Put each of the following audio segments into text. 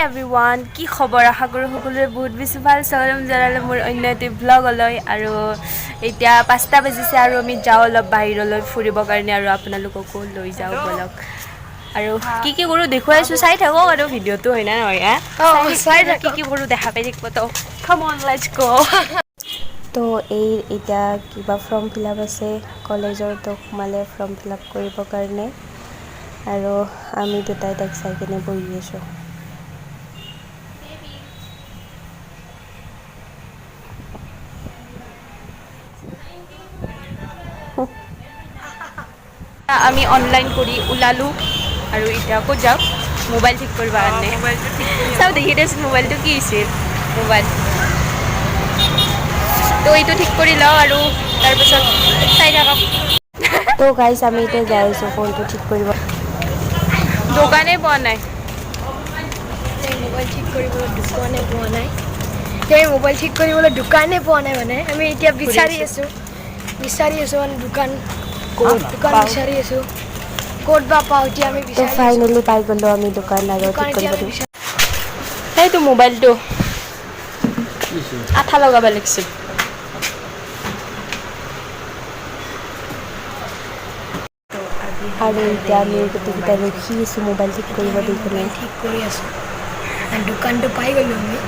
Everyone কি খবৰ আশা কৰোঁ সকলোৰে বহুত বেছি ভাল স্বাগতম জনালোঁ মোৰ অন্য এটি ব্লগলৈ আৰু এতিয়া 5টা বাজিছে আৰু আমি যাওঁ অলপ বাহিৰলৈ ফুৰিবৰ কাৰণে আৰু আপোনালোককো লৈ যাওঁ বলক আৰু কি কৰোঁ দেখুৱাইছোঁ চাই থাকক আৰু ভিডিঅ'টো হয় না নহয় চাই কি কৰোঁ দেখা পাই থাকিব তো কাম অন লেটছ গো তো এতিয়া কিবা ফৰ্ম ফিলআপ আছে কলেজৰ তো সোমালে ফৰ্ম ফিলআপ কৰিবৰ কাৰণে আৰু আমি দুটাই তাইক চাই কিনে বহি আছোঁ আমি অনলাইন কৰি ওলালোঁ আৰু এতিয়া ক'ত যাওঁ মোবাইল ঠিক কৰিব কাৰণে চাওঁ দেখি দেচোন মোবাইলটো কি হৈছে মোবাইল তো এইটো ঠিক কৰি লওঁ আৰু তাৰপিছত চাই থাকক তো গাইজ আমি এতিয়া যাই আছোঁ ফোনটো ঠিক কৰিব দোকানে পোৱা নাই মোবাইল ঠিক কৰিবলৈ দোকানে পোৱা নাই মোবাইল ঠিক কৰিবলৈ দোকানে পোৱা নাই মানে আমি এতিয়া বিচাৰি আছোঁ মানে দোকান বিচাৰি আছোঁ ক'ত বা পাওঁ এতিয়া আমি তো ফাইনেলি পাই গ'লোঁ আমি দোকান আৰু ঠিক কৰিব সেইটো মোবাইলটো আঠা লগাব লাগিছিল আৰু এতিয়া আমি গোটেইকেইটা ৰখি আছোঁ মোবাইল ঠিক কৰিব দি কিনে ঠিক কৰি আছোঁ দোকানটো পাই গ'লোঁ আমি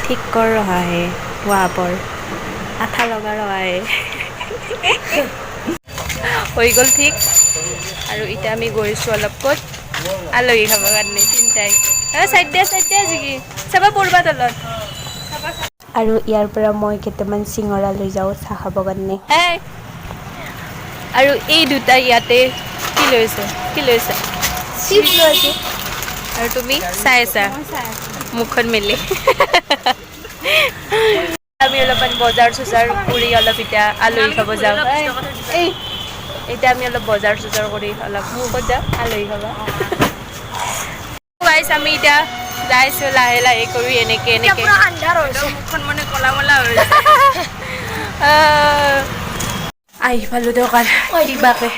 ঠিক কৰ ৰহা হে वहाँ पर আঠা লগা ৰহা হে হৈ গ'ল ঠিক আৰু এতিয়া আমি গৈছোঁ অলপ ক'ত আলহী খাবৰ কাৰণে তিনিটাই চাইড দিয়া আজিকি চাবা পৰবা তলত আৰু ইয়াৰ পৰা মই কেইটামান চিঙৰা লৈ যাওঁ চাহ খাবৰ কাৰণে আৰু এই দুটা ইয়াতে কি লৈছে চিপছ লৈছে আৰু তুমি চাই আছা মুখখন মেলি আমি অলপমান বজাৰ চজাৰ কৰি অলপ এতিয়া আলহী খাব যাওঁ এতিয়া আমি অলপ বজাৰ চজাৰ কৰি অলপ ক'ত যাওঁ আলহী খাব গাইছ আমি এতিয়া যাইছোঁ লাহে লাহে কৰি এনেকৈ মুখখন মানে ক'লা মলা হৈছে আহি পালোঁ দোকান কিবাকে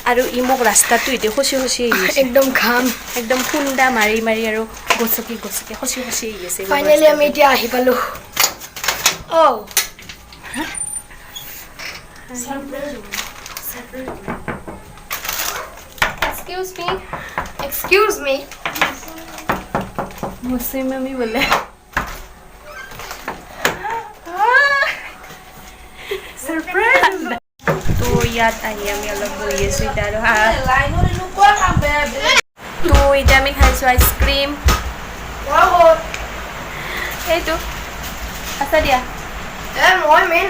আৰু ই মোক ৰাস্তাটো এতিয়া খচি আহিছে একদম ঘাম একদম খুন্দা মাৰি আৰু গছকি খচি আহি আছে ফাইনেলি আমি এতিয়া আহি পালোঁ Excuse me. मुझसे मम्मी बोले सरप्राइज तो याद आही আমি অলপ বহি আছোঁ এতিয়া আৰু তো এতিয়া আমি খাইছোঁ আইচক্ৰীম সেইটো আছা দিয়া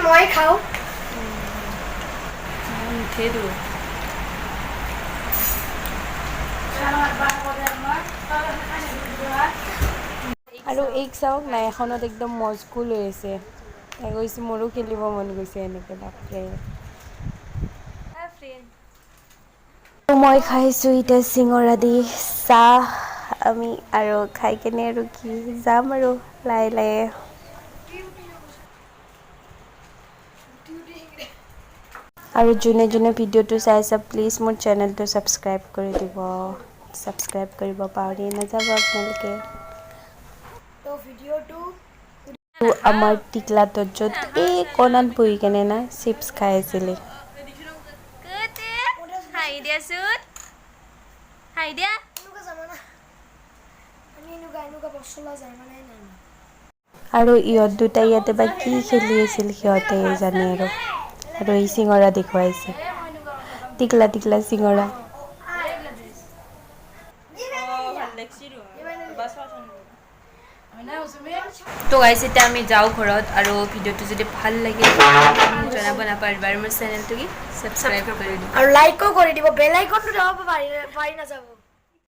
মই খাওঁ সেইটো আৰু এই চাওক নাই এখনত একদম মজকুল হৈ আছে তাই কৈছে মোৰো খেলিব মন গৈছে এনেকৈ বাপৰে মই খাইছোঁ এতিয়া চিঙৰা দি চাহ আমি আৰু খাই কেনে আৰু কি যাম আৰু লাহে লাহে আৰু যোনে ভিডিঅ'টো চাইছে প্লিজ মোৰ চেনেলটো ছাবস্ক্ৰাইব কৰি দিব ছাবস্ক্ৰাইব কৰিব পাহৰি নাযাব আপোনালোকে আমাৰ টিকলাটো য'ত এই কণাত বহি কেনে না চিপছ খাই আছিলে আৰু ইহঁত দুটাই ইয়াতে বা কি খেলি আছিল সিহঁতে জানে আৰু এই চিঙৰা দেখুৱাইছে টিকলা চিঙৰা তো গাইছ এতিয়া আমি যাওঁ ঘৰত আৰু ভিডিঅ'টো যদি ভাল লাগে জনাব নাপাহৰিবা আৰু মোৰ চেনেলটো কি ছাবস্ক্ৰাইব কৰি দিব আৰু লাইকো কৰি দিব বেল আইকনটো দবাব পাৰি নাযাব